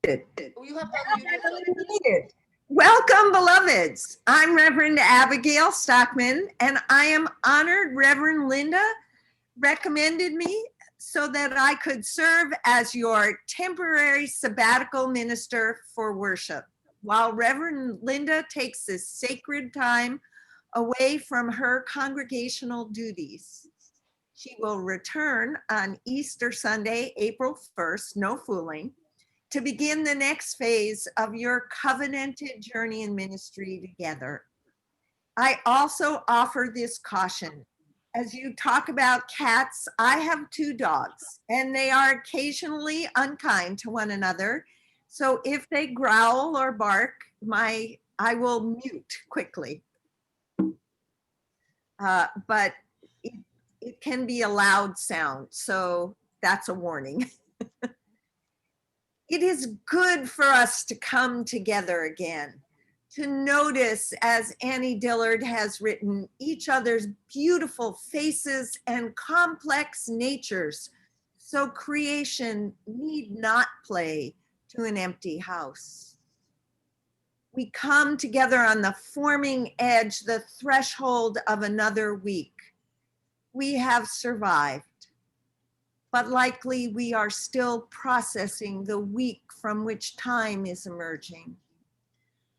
You have unmuted. Unmuted. Welcome, beloveds. I'm Reverend Abigail Stockman, and I am honored Reverend Linda recommended me so that I could serve as your temporary sabbatical minister for worship while Reverend Linda takes this sacred time away from her congregational duties. She will return on Easter Sunday, April 1st, no fooling, to begin the next phase of your covenanted journey in ministry together. I also offer this caution. As you talk about cats, I have two dogs and they are occasionally unkind to one another. So if they growl or bark, I will mute quickly. But it can be a loud sound, so that's a warning. It is good for us to come together again, to notice, as Annie Dillard has written, each other's beautiful faces and complex natures, so creation need not play to an empty house. We come together on the forming edge, the threshold of another week. We have survived, but likely we are still processing the week from which time is emerging.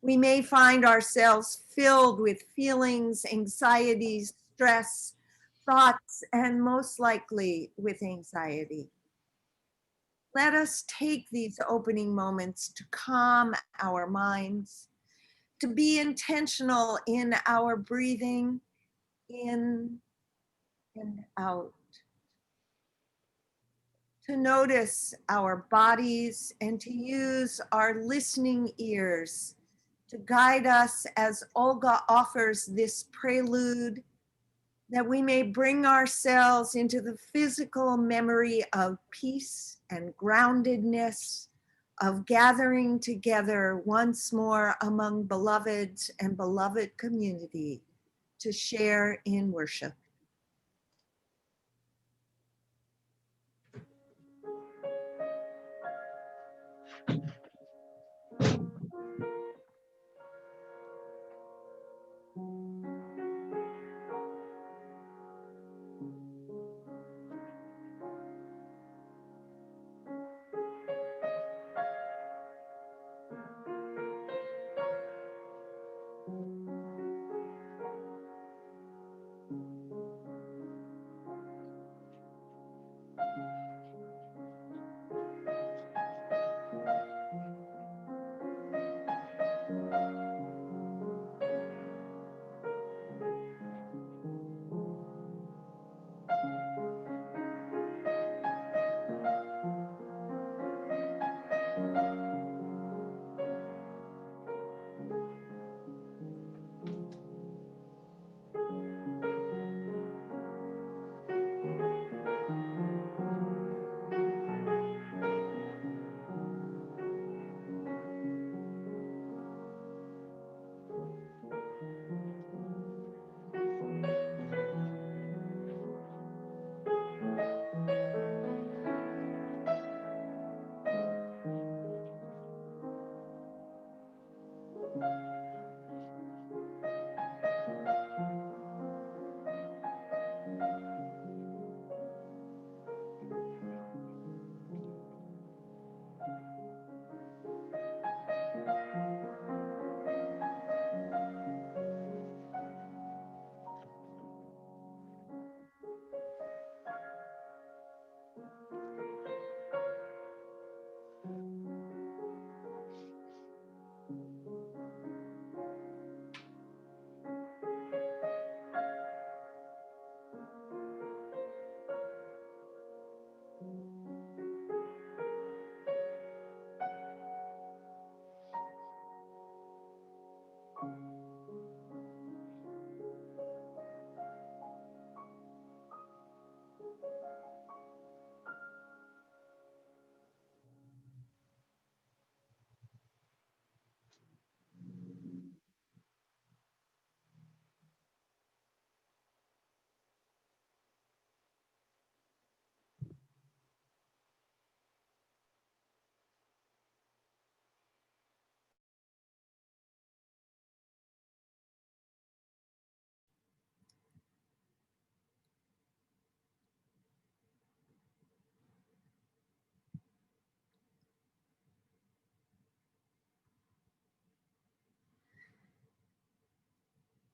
We may find ourselves filled with feelings, anxieties, stress, thoughts, and most likely with anxiety. Let us take these opening moments to calm our minds, to be intentional in our breathing in and out, to notice our bodies and to use our listening ears to guide us as Olga offers this prelude, that we may bring ourselves into the physical memory of peace and groundedness, of gathering together once more among beloveds and beloved community to share in worship.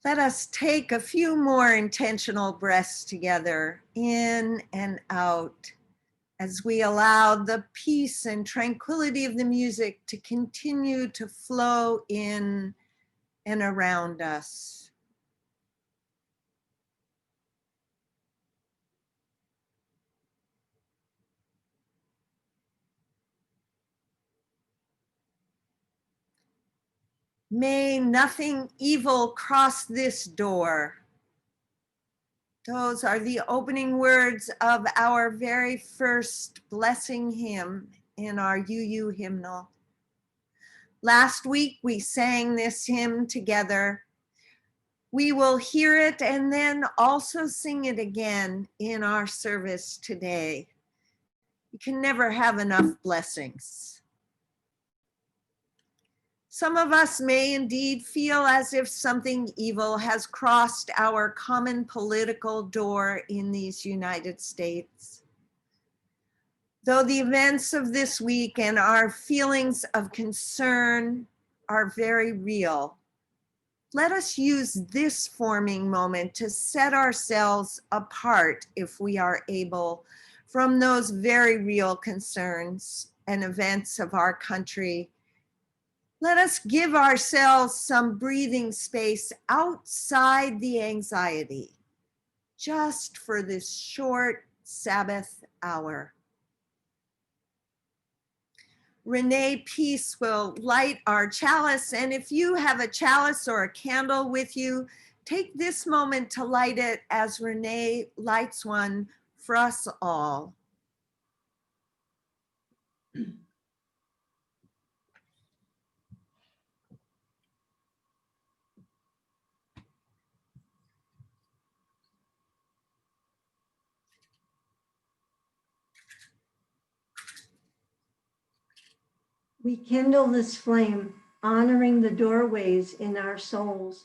Let us take a few more intentional breaths together, in and out, as we allow the peace and tranquility of the music to continue to flow in and around us. May nothing evil cross this door. Those are the opening words of our very first blessing hymn in our UU hymnal. Last week we sang this hymn together. We will hear it and then also sing it again in our service today. You can never have enough blessings. Some of us may indeed feel as if something evil has crossed our common political door in these United States. Though the events of this week and our feelings of concern are very real, let us use this forming moment to set ourselves apart, if we are able, from those very real concerns and events of our country. Let us give ourselves some breathing space outside the anxiety, just for this short Sabbath hour. Renee Peace will light our chalice, and if you have a chalice or a candle with you, take this moment to light it as Renee lights one for us all. We kindle this flame, honoring the doorways in our souls,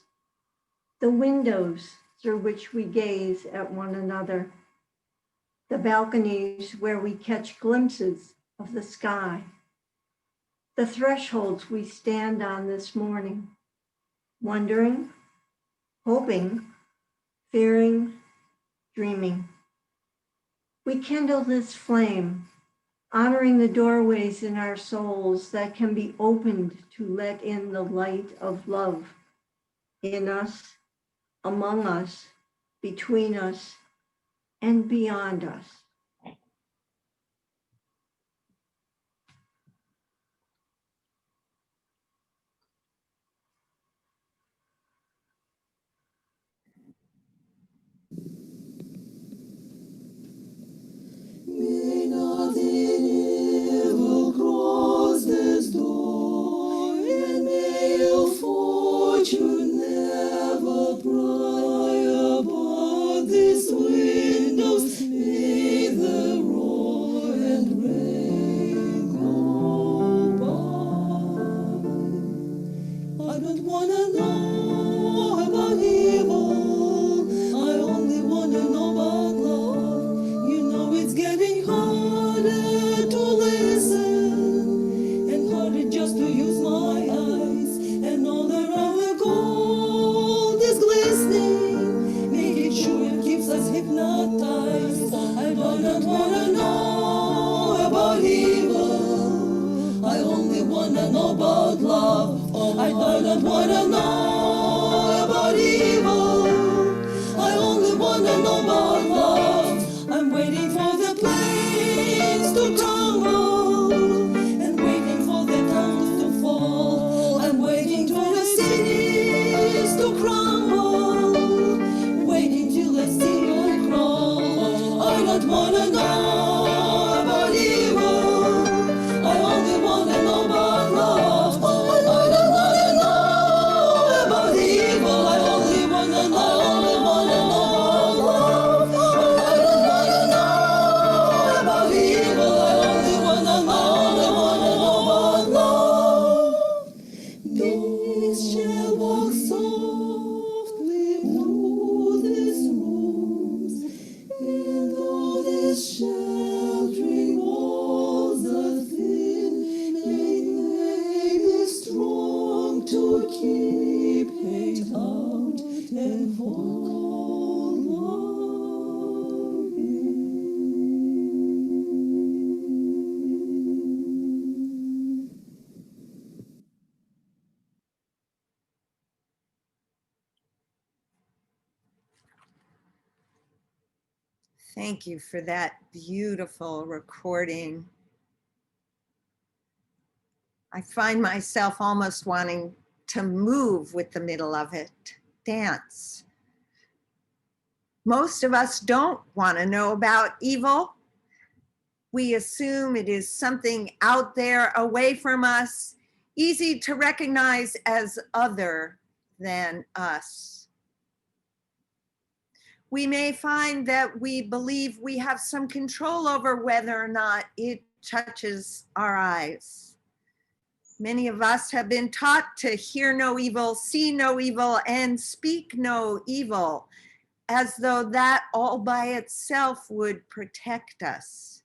the windows through which we gaze at one another, the balconies where we catch glimpses of the sky, the thresholds we stand on this morning, wondering, hoping, fearing, dreaming. We kindle this flame, honoring the doorways in our souls that can be opened to let in the light of love in us, among us, between us, and beyond us. May nothing evil cross this door, and may your fortune never pry upon these windows. May the roar and rain go by. I don't wanna know about evil, I only wanna know about love. You know it's getting harder to listen and harder just to use my eyes, and all around the gold is glistening, making sure it keeps us hypnotized. I don't wanna know about evil, I only wanna know about love. I don't wanna know about evil, I only wanna know about love. I'm waiting for the planes to crumble and waiting for the towns to fall. I'm waiting for the cities to crumble, waiting till I see you crawl. I don't wanna know about evil, I only wanna know about love. I don't wanna know about evil, I only wanna know about love. I don't wanna know about evil, I only wanna know about love. Peace shall walk softly through these rooms, and though this shadow Thank you for that beautiful recording. I find myself almost wanting to move with the middle of it, dance. Most of us don't want to know about evil. We assume it is something out there away from us, easy to recognize as other than us. We may find that we believe we have some control over whether or not it touches our eyes. Many of us have been taught to hear no evil, see no evil, and speak no evil, as though that all by itself would protect us.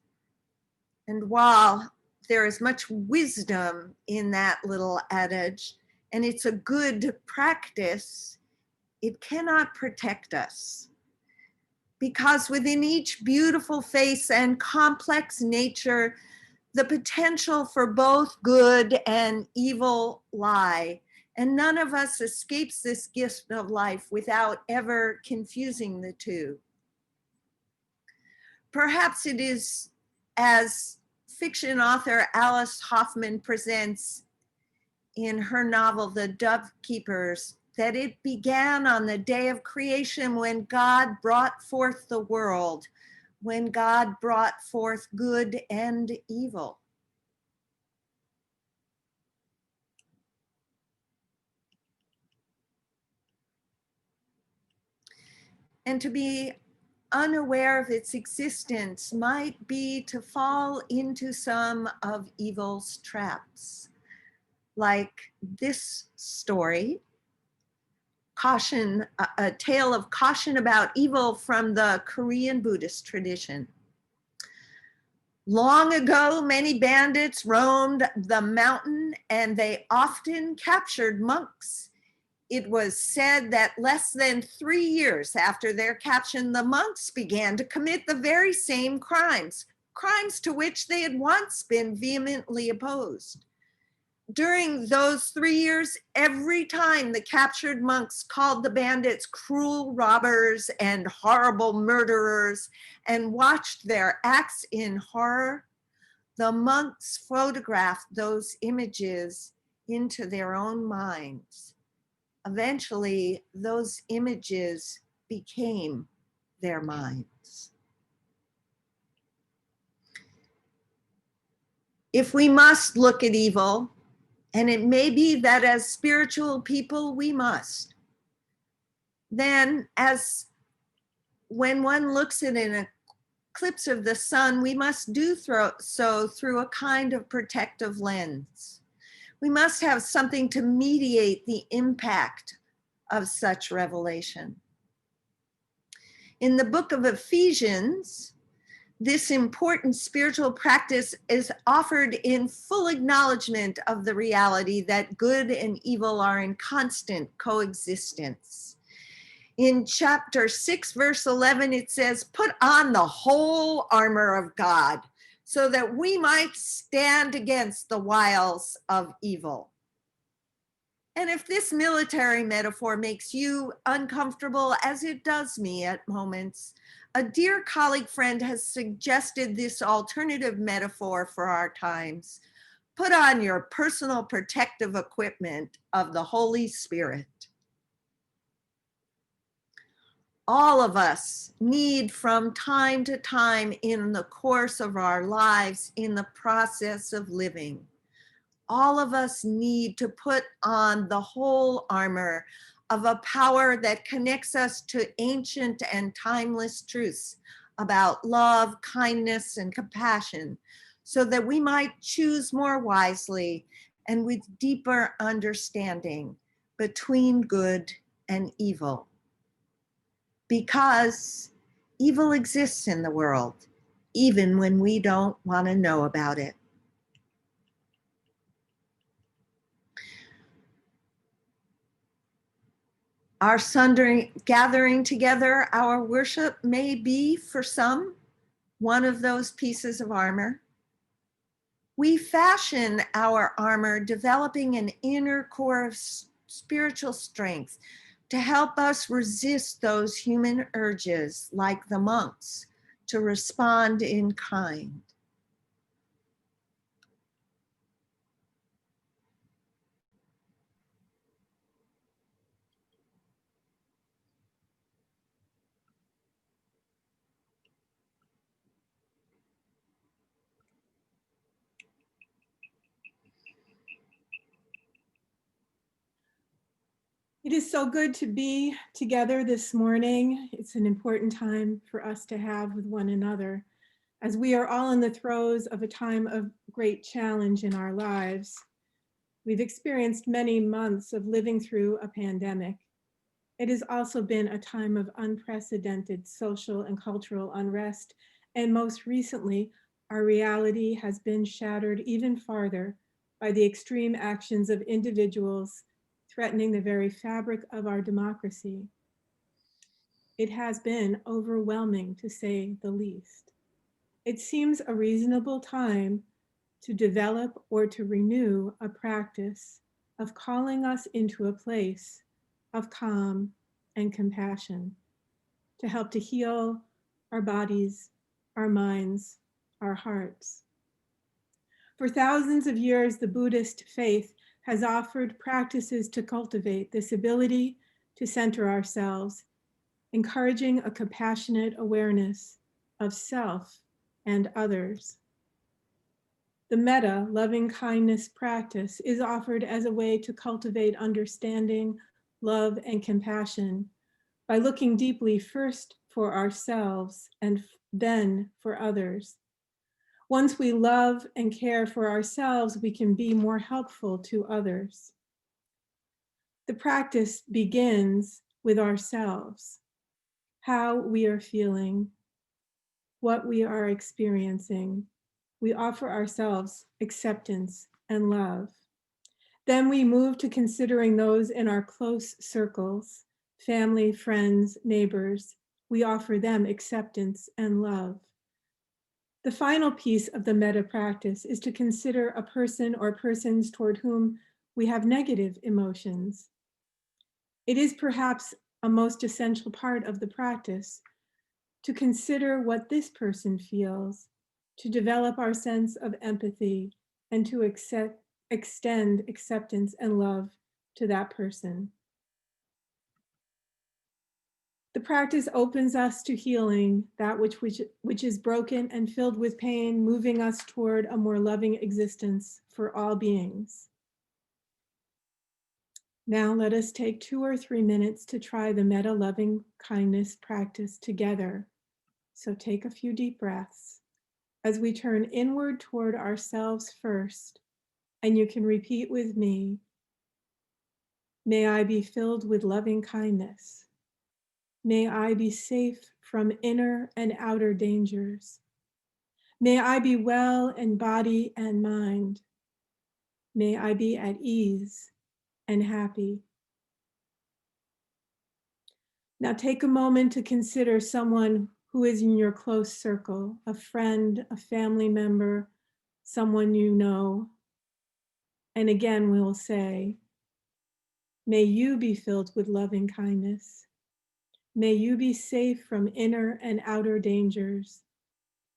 And while there is much wisdom in that little adage, and it's a good practice, it cannot protect us. Because within each beautiful face and complex nature, the potential for both good and evil lie, and none of us escapes this gift of life without ever confusing the two. Perhaps it is as fiction author Alice Hoffman presents in her novel, The Dove Keepers, that it began on the day of creation when God brought forth the world, when God brought forth good and evil. And to be unaware of its existence might be to fall into some of evil's traps, like this story, caution, a tale of caution about evil from the Korean Buddhist tradition. Long ago, many bandits roamed the mountain and they often captured monks. It was said that less than 3 years after their capture, the monks began to commit the very same crimes to which they had once been vehemently opposed. During those 3 years, every time the captured monks called the bandits cruel robbers and horrible murderers and watched their acts in horror, the monks photographed those images into their own minds. Eventually, those images became their minds. If we must look at evil, and it may be that as spiritual people we must, then as when one looks at an eclipse of the sun, we must do so through a kind of protective lens. We must have something to mediate the impact of such revelation. In the book of Ephesians, this important spiritual practice is offered in full acknowledgement of the reality that good and evil are in constant coexistence. In chapter 6, verse 11, it says, "Put on the whole armor of God, so that we might stand against the wiles of evil." And if this military metaphor makes you uncomfortable, as it does me at moments, a dear colleague friend has suggested this alternative metaphor for our times. Put on your personal protective equipment of the Holy Spirit. All of us need from time to time in the course of our lives, in the process of living, all of us need to put on the whole armor of a power that connects us to ancient and timeless truths about love, kindness, and compassion, so that we might choose more wisely and with deeper understanding between good and evil. Because evil exists in the world, even when we don't want to know about it. Our gathering together, our worship may be, for some, one of those pieces of armor. We fashion our armor, developing an inner core of spiritual strength to help us resist those human urges, like the monks, to respond in kind. It is so good to be together this morning. It's an important time for us to have with one another, as we are all in the throes of a time of great challenge in our lives. We've experienced many months of living through a pandemic. It has also been a time of unprecedented social and cultural unrest, and most recently, our reality has been shattered even farther by the extreme actions of individuals threatening the very fabric of our democracy. It has been overwhelming, to say the least. It seems a reasonable time to develop or to renew a practice of calling us into a place of calm and compassion to help to heal our bodies, our minds, our hearts. For thousands of years, the Buddhist faith has offered practices to cultivate this ability to center ourselves, encouraging a compassionate awareness of self and others. The metta, loving kindness practice, is offered as a way to cultivate understanding, love, and compassion by looking deeply first for ourselves and then for others. Once we love and care for ourselves, we can be more helpful to others. The practice begins with ourselves, how we are feeling, what we are experiencing. We offer ourselves acceptance and love. Then we move to considering those in our close circles, family, friends, neighbors. We offer them acceptance and love. The final piece of the metta practice is to consider a person or persons toward whom we have negative emotions. It is perhaps a most essential part of the practice to consider what this person feels, to develop our sense of empathy, and to extend acceptance and love to that person. The practice opens us to healing that which is broken and filled with pain, moving us toward a more loving existence for all beings. Now let us take 2 or 3 minutes to try the metta loving kindness practice together. So take a few deep breaths as we turn inward toward ourselves first, and you can repeat with me, may I be filled with loving kindness. May I be safe from inner and outer dangers. May I be well in body and mind. May I be at ease and happy. Now take a moment to consider someone who is in your close circle, a friend, a family member, someone you know. And again, we'll say, may you be filled with loving kindness. May you be safe from inner and outer dangers.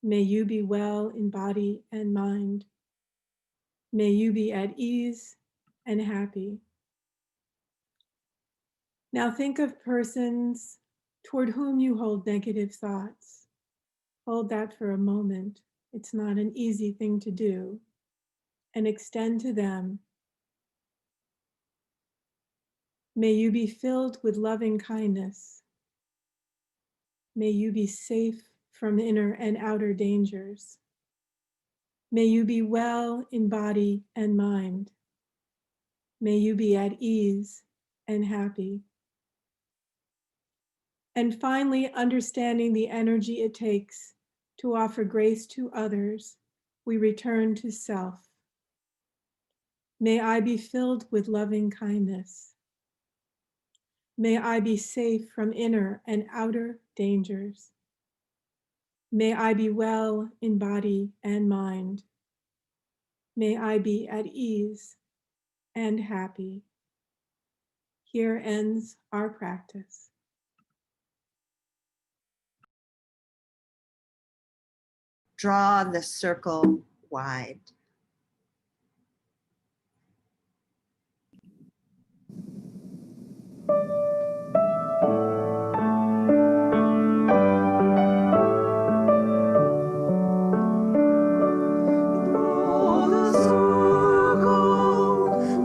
May you be well in body and mind. May you be at ease and happy. Now think of persons toward whom you hold negative thoughts. Hold that for a moment. It's not an easy thing to do. And extend to them. May you be filled with loving kindness. May you be safe from inner and outer dangers. May you be well in body and mind. May you be at ease and happy. And finally, understanding the energy it takes to offer grace to others, we return to self. May I be filled with loving kindness. May I be safe from inner and outer dangers. May I be well in body and mind. May I be at ease and happy. Here ends our practice. draw the circle wide.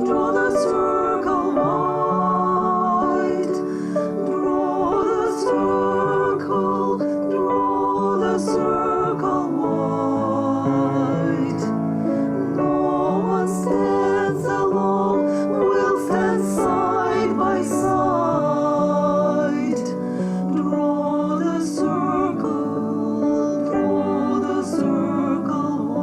Draw the circle wide. Draw the circle, draw the circle wide. No one stands alone, we'll stand side by side. Draw the circle, draw the circle wide.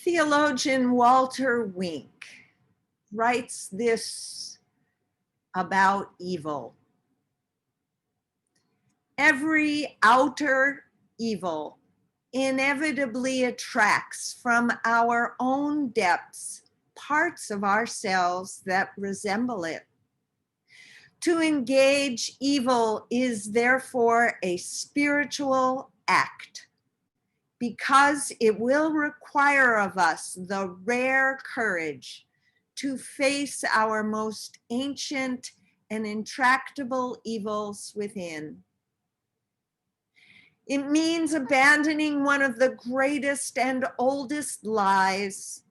Theologian Walter Wink writes this about evil. Every outer evil inevitably attracts from our own depths parts of ourselves that resemble it. To engage evil is therefore a spiritual act, because it will require of us the rare courage to face our most ancient and intractable evils within. It means abandoning one of the greatest and oldest lies,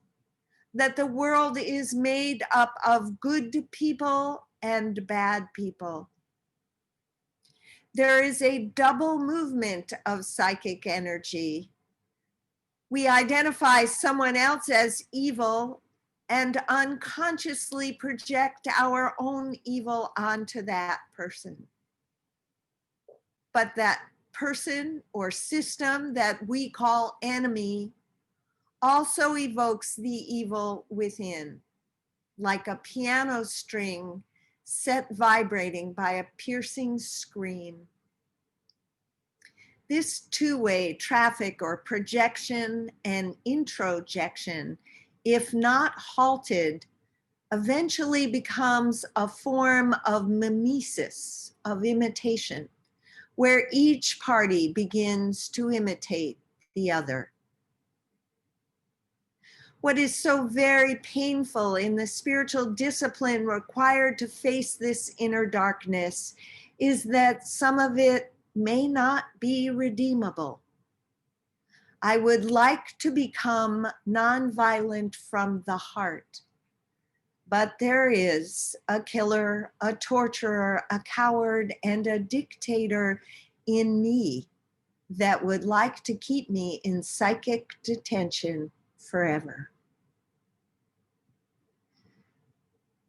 that the world is made up of good people and bad people. There is a double movement of psychic energy. We identify someone else as evil and unconsciously project our own evil onto that person. But that person or system that we call enemy also evokes the evil within, like a piano string set vibrating by a piercing scream. This two-way traffic or projection and introjection, if not halted, eventually becomes a form of mimesis, of imitation, where each party begins to imitate the other. What is so very painful in the spiritual discipline required to face this inner darkness is that some of it may not be redeemable. I would like to become nonviolent from the heart, but there is a killer, a torturer, a coward, and a dictator in me that would like to keep me in psychic detention forever.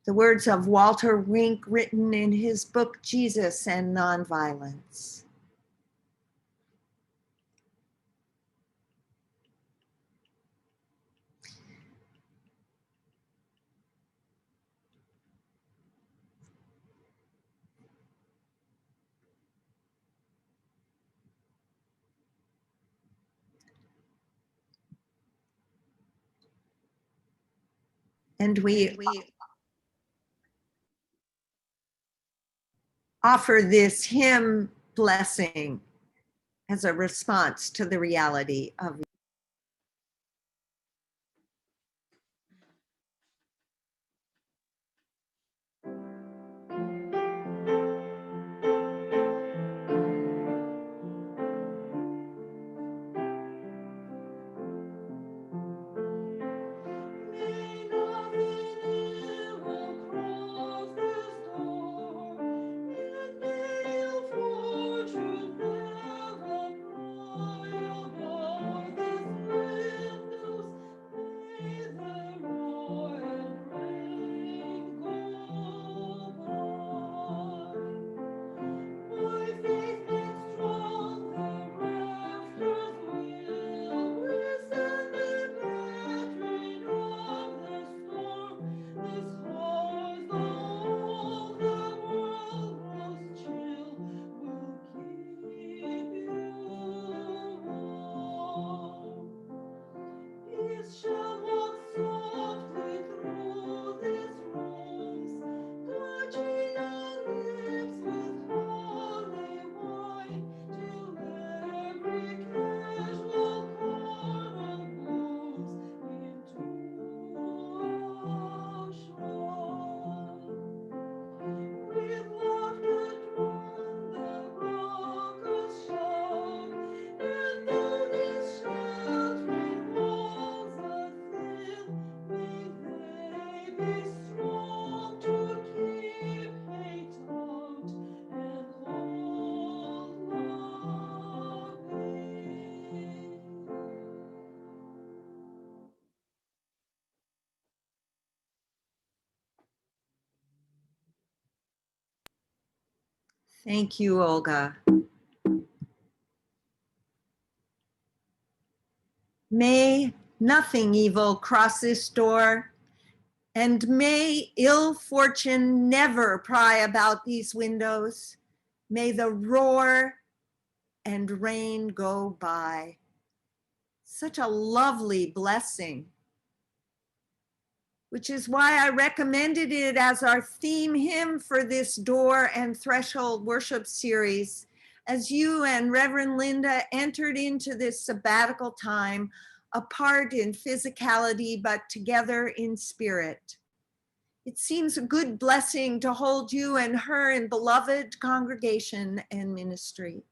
The words of Walter Wink, written in his book, Jesus and Nonviolence. And we offer this hymn blessing as a response to the reality of May nothing evil cross this door, and may ill fortune never pry above Thank you, Olga. May nothing evil cross this door, and may ill fortune never pry about these windows. May the roar and rain go by. Such a lovely blessing, which is why I recommended it as our theme hymn for this Door and Threshold worship series, as you and Reverend Linda entered into this sabbatical time, apart in physicality, but together in spirit. It seems a good blessing to hold you and her in beloved congregation and ministry.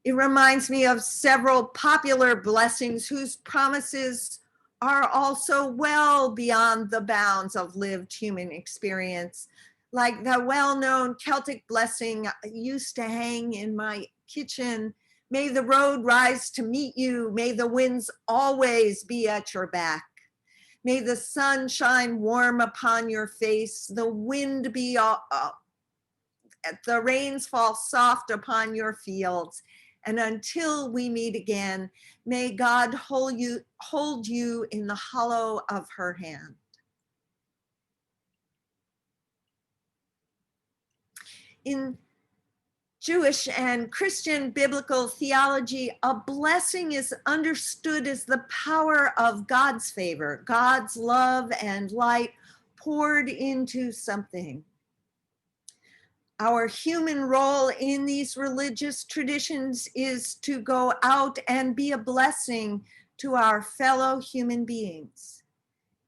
It reminds me of several popular blessings whose promises are also well beyond the bounds of lived human experience, like the well-known Celtic blessing used to hang in my kitchen. May the road rise to meet you. May the winds always be at your back. May the sun shine warm upon your face. The wind be the rains fall soft upon your fields. And until we meet again, may God hold you in the hollow of her hand. In Jewish and Christian biblical theology, a blessing is understood as the power of God's favor, God's love and light poured into something. Our human role in these religious traditions is to go out and be a blessing to our fellow human beings.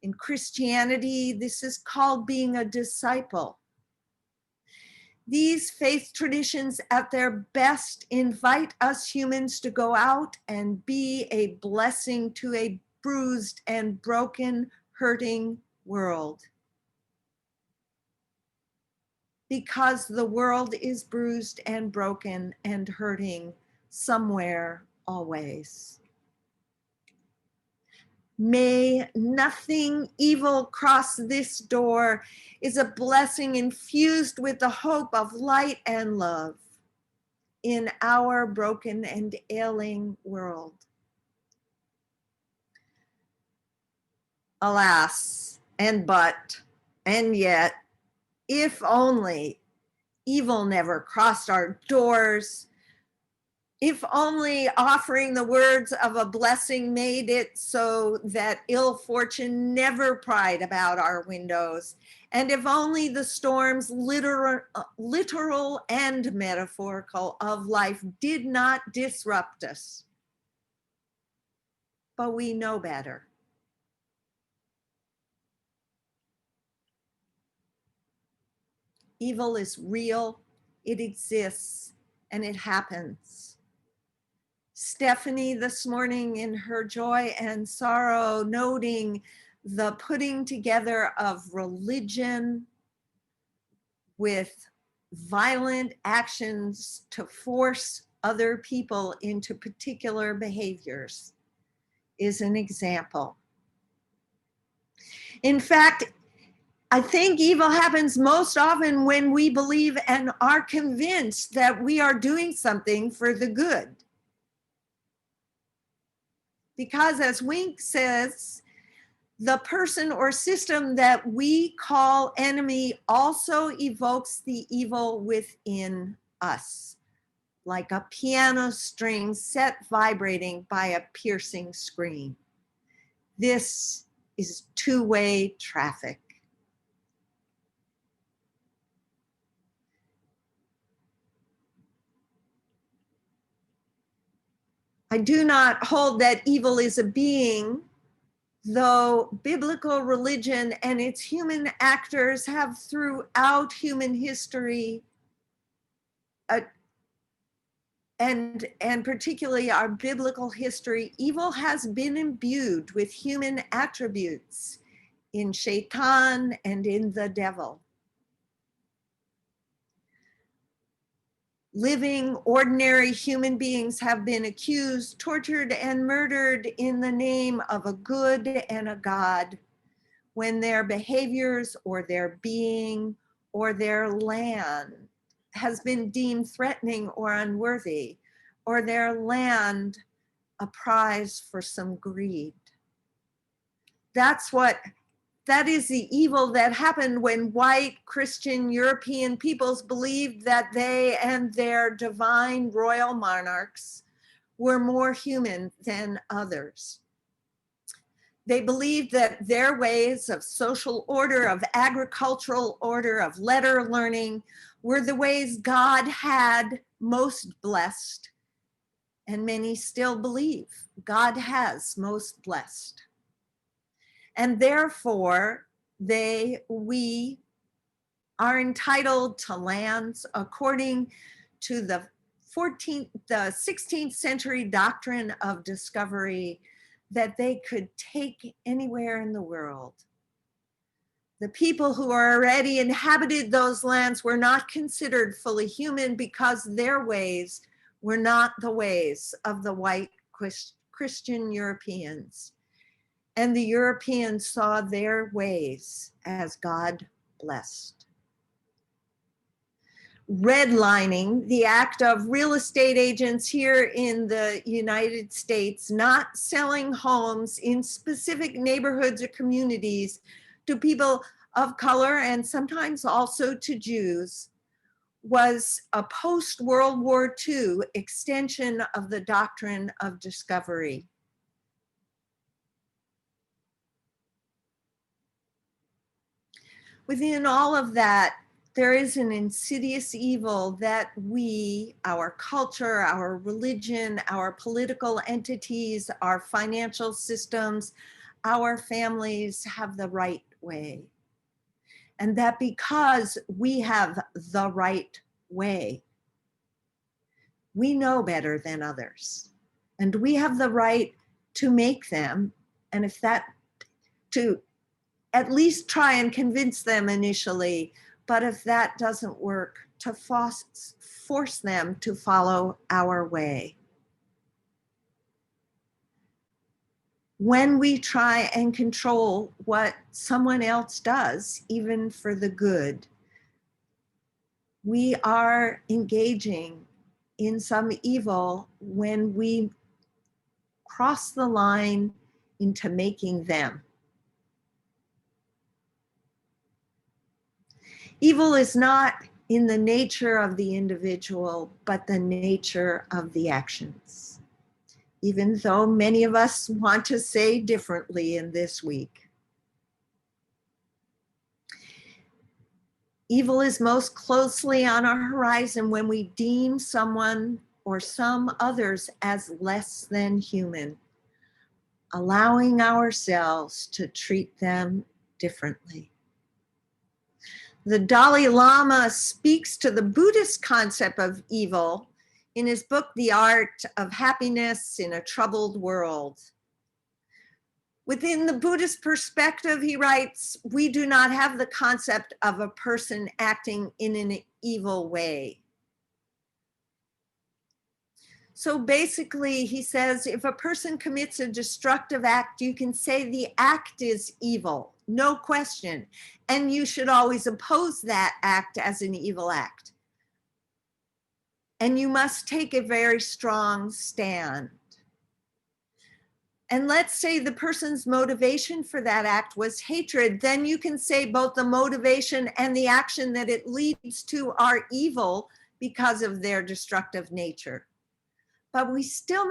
In Christianity, this is called being a disciple. These faith traditions at their best invite us humans to go out and be a blessing to a bruised and broken, hurting world. Because the world is bruised and broken and hurting somewhere always. May nothing evil cross this door is a blessing infused with the hope of light and love in our broken and ailing world. Alas, and but, and yet, if only evil never crossed our doors, if only offering the words of a blessing made it so that ill fortune never pried about our windows, and if only the storms, literal and metaphorical, of life did not disrupt us. But we know better. Evil is real, it exists, and it happens. Stephanie this morning in her joy and sorrow, noting the putting together of religion with violent actions to force other people into particular behaviors, is an example. In fact, I think evil happens most often when we believe and are convinced that we are doing something for the good. Because as Wink says, the person or system that we call enemy also evokes the evil within us, like a piano string set vibrating by a piercing scream. This is two-way traffic. I do not hold that evil is a being, though biblical religion and its human actors have throughout human history, and particularly our biblical history, evil has been imbued with human attributes in Shaitan and in the devil. Living, ordinary human beings have been accused, tortured, and murdered in the name of a good and a God, when their behaviors or their being or their land has been deemed threatening or unworthy, or their land a prize for some greed. That is the evil that happened when white Christian European peoples believed that they and their divine royal monarchs were more human than others. They believed that their ways of social order, of agricultural order, of letter learning were the ways God had most blessed. And many still believe God has most blessed. And therefore, we are entitled to lands according to the 16th century doctrine of discovery that they could take anywhere in the world. The people who already inhabited those lands were not considered fully human because their ways were not the ways of the white Christian Europeans. And the Europeans saw their ways as God blessed. Redlining, the act of real estate agents here in the United States not selling homes in specific neighborhoods or communities to people of color and sometimes also to Jews, was a post-World War II extension of the doctrine of discovery. Within all of that, there is an insidious evil that we, our culture, our religion, our political entities, our financial systems, our families have the right way. And that because we have the right way, we know better than others. And we have the right to make them, and if that, to at least try and convince them initially, but if that doesn't work, to force them to follow our way. When we try and control what someone else does, even for the good, we are engaging in some evil when we cross the line into making them. Evil is not in the nature of the individual, but the nature of the actions, even though many of us want to say differently in this week. Evil is most closely on our horizon when we deem someone or some others as less than human, allowing ourselves to treat them differently. The Dalai Lama speaks to the Buddhist concept of evil in his book, The Art of Happiness in a Troubled World. Within the Buddhist perspective, he writes, we do not have the concept of a person acting in an evil way. So basically, he says, if a person commits a destructive act, you can say the act is evil, no question. And you should always oppose that act as an evil act. And you must take a very strong stand. And let's say the person's motivation for that act was hatred, then you can say both the motivation and the action that it leads to are evil because of their destructive nature. But we still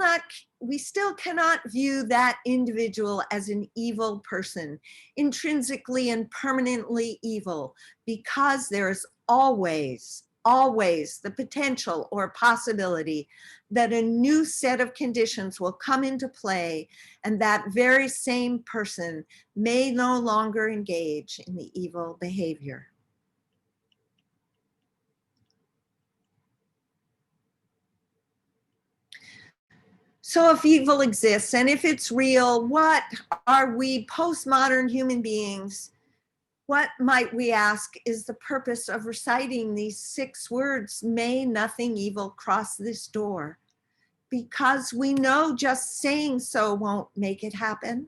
cannot view that individual as an evil person, intrinsically and permanently evil, because there is always the potential or possibility that a new set of conditions will come into play and that very same person may no longer engage in the evil behavior. So if evil exists and if it's real, what are we postmodern human beings? What might we ask is the purpose of reciting these 6 words, may nothing evil cross this door? Because we know just saying so won't make it happen.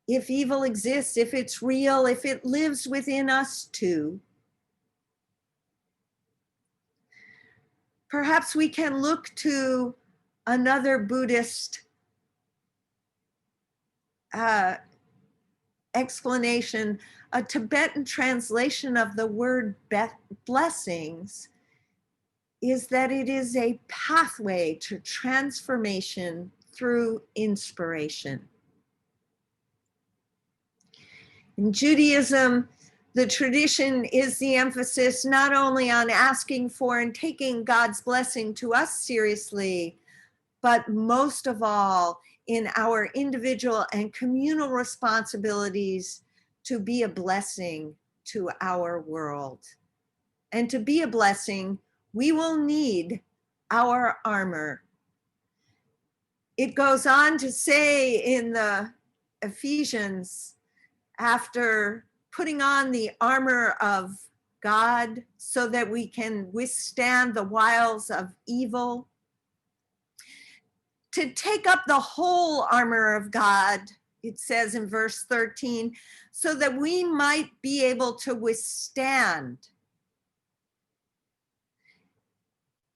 If evil exists, if it's real, if it lives within us too, Perhaps we can look to another Buddhist explanation, a Tibetan translation of the word blessings is that it is a pathway to transformation through inspiration. In Judaism, the tradition is the emphasis not only on asking for and taking God's blessing to us seriously, but most of all in our individual and communal responsibilities to be a blessing to our world. And to be a blessing, we will need our armor. It goes on to say in the Ephesians, after putting on the armor of God so that we can withstand the wiles of evil, to take up the whole armor of God, it says in verse 13, so that we might be able to withstand,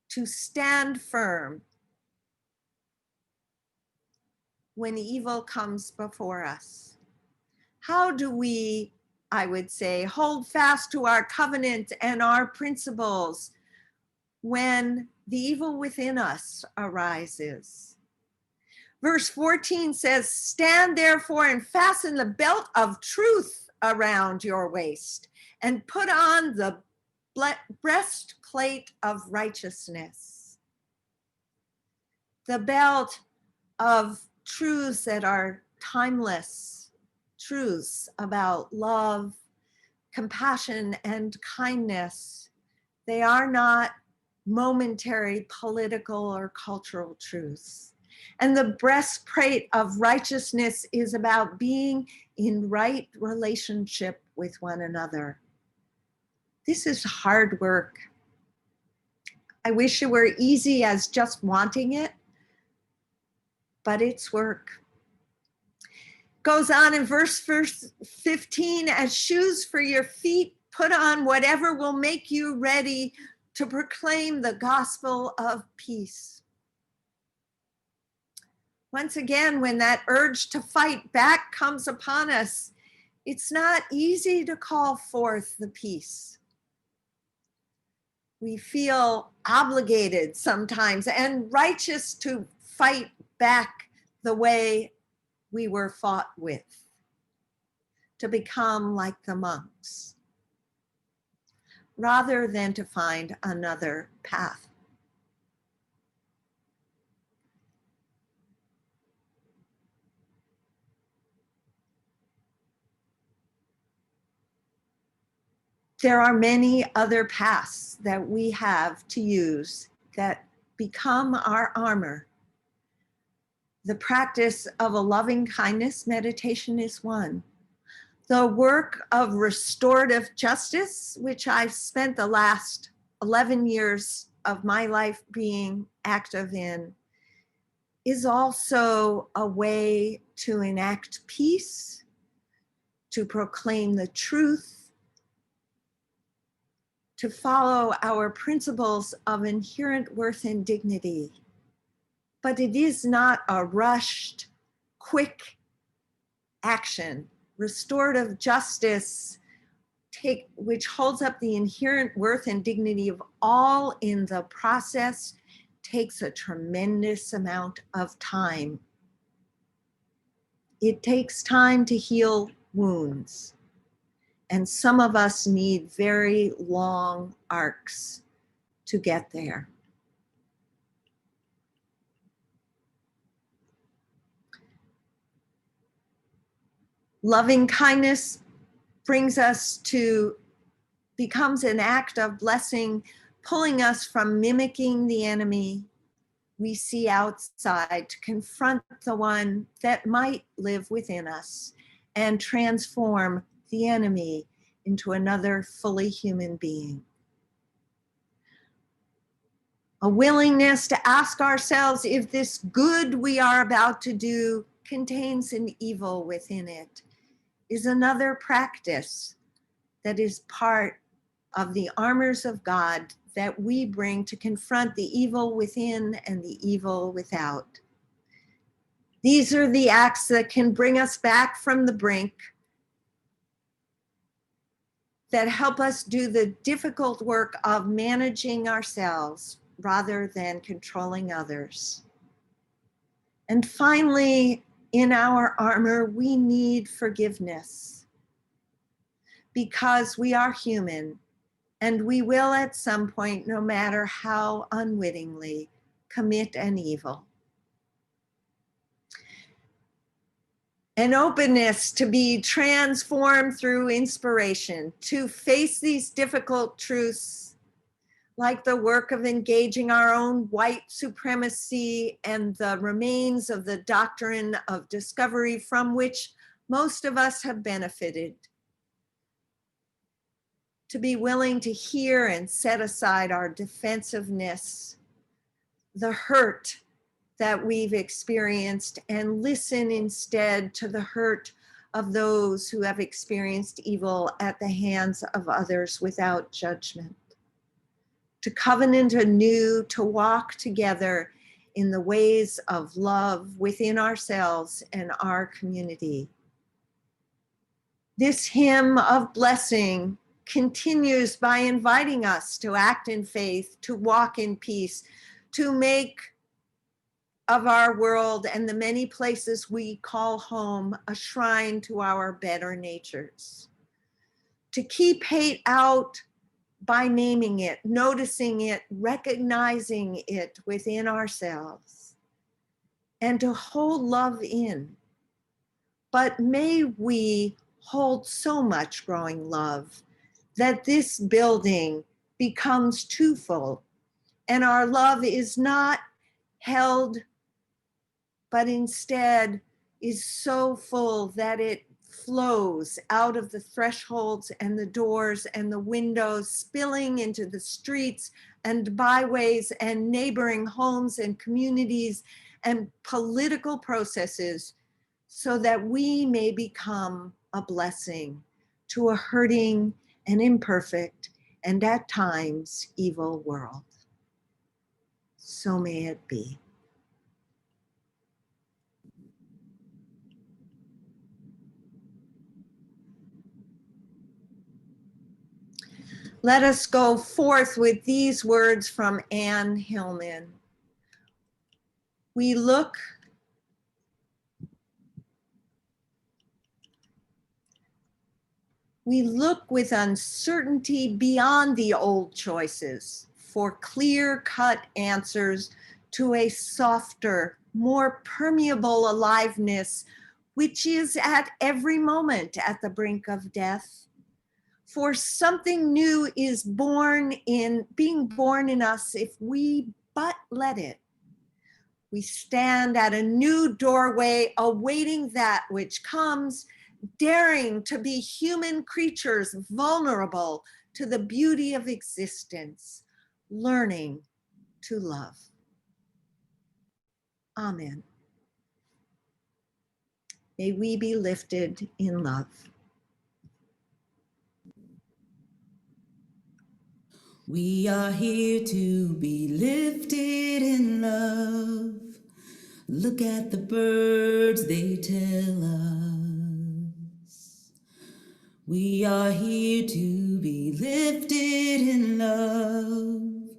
to stand firm when evil comes before us. How do we, I would say, hold fast to our covenant and our principles when the evil within us arises? Verse 14 says, stand therefore and fasten the belt of truth around your waist and put on the breastplate of righteousness. The belt of truths that are timeless, truths about love, compassion, and kindness. They are not momentary political or cultural truths. And the breastplate of righteousness is about being in right relationship with one another. This is hard work. I wish it were easy as just wanting it, but it's work. Goes on in verse 15, as shoes for your feet, put on whatever will make you ready to proclaim the gospel of peace. Once again, when that urge to fight back comes upon us, it's not easy to call forth the peace. We feel obligated sometimes and righteous to fight back the way we were fought with, to become like the monks, rather than to find another path. There are many other paths that we have to use that become our armor. The practice of a loving kindness meditation is one. The work of restorative justice, which I've spent the last 11 years of my life being active in, is also a way to enact peace, to proclaim the truth, to follow our principles of inherent worth and dignity. But it is not a rushed, quick action. Restorative justice, which holds up the inherent worth and dignity of all in the process, takes a tremendous amount of time. It takes time to heal wounds. And some of us need very long arcs to get there. Loving kindness becomes an act of blessing, pulling us from mimicking the enemy we see outside to confront the one that might live within us and transform the enemy into another fully human being. A willingness to ask ourselves if this good we are about to do contains an evil within it is another practice that is part of the armors of God that we bring to confront the evil within and the evil without. These are the acts that can bring us back from the brink, that help us do the difficult work of managing ourselves rather than controlling others. And finally, in our armor, we need forgiveness because we are human and we will at some point, no matter how unwittingly, commit an evil. An openness to be transformed through inspiration, to face these difficult truths, like the work of engaging our own white supremacy and the remains of the doctrine of discovery from which most of us have benefited. To be willing to hear and set aside our defensiveness, the hurt that we've experienced, and listen instead to the hurt of those who have experienced evil at the hands of others without judgment. To covenant anew, to walk together in the ways of love within ourselves and our community. This hymn of blessing continues by inviting us to act in faith, to walk in peace, to make of our world and the many places we call home a shrine to our better natures. To keep hate out by naming it, noticing it, recognizing it within ourselves, and to hold love in. But may we hold so much growing love that this building becomes too full, and our love is not held, but instead is so full that it flows out of the thresholds and the doors and the windows, spilling into the streets and byways and neighboring homes and communities and political processes, so that we may become a blessing to a hurting and imperfect and at times evil world. So may it be. Let us go forth with these words from Anne Hillman. We look with uncertainty beyond the old choices for clear-cut answers to a softer, more permeable aliveness, which is at every moment at the brink of death. For something new is being born in us if we but let it. We stand at a new doorway, awaiting that which comes, daring to be human creatures vulnerable to the beauty of existence, learning to love. Amen. May we be lifted in love. We are here to be lifted in love. Look at the birds, they tell us. We are here to be lifted in love.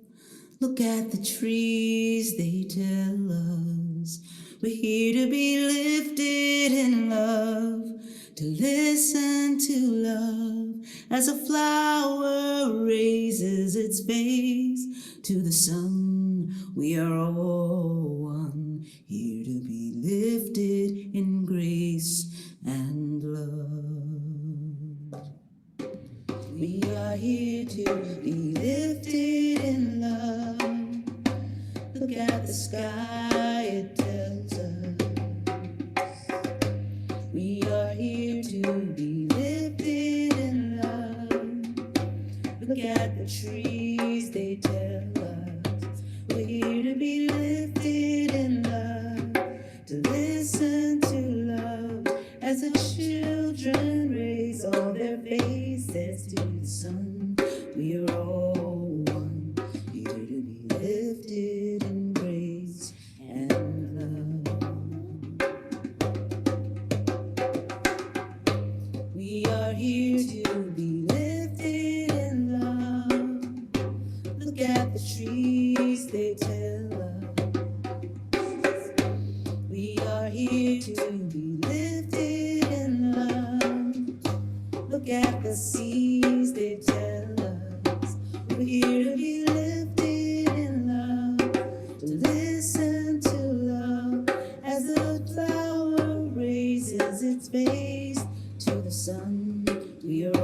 Look at the trees, they tell us. We're here to be lifted in love, to listen to love as a flower raises its face to the sun. We are all one, here to be lifted in grace and love. We are here to be lifted in love. Look at the sky, it tells us. We are here to be lifted in love. Look at the trees, they tell us. We're here to be lifted in love, to listen to love as the children raise all their faces to the sun. We We are all one, here to be lifted in grace and love. We are here to be lifted in love. Look at the trees, they tell us. We are here to be lifted in love. Look at the seas, they tell us. We're here to be lifted in love, to listen to love as the flower raises its face to the sun. We are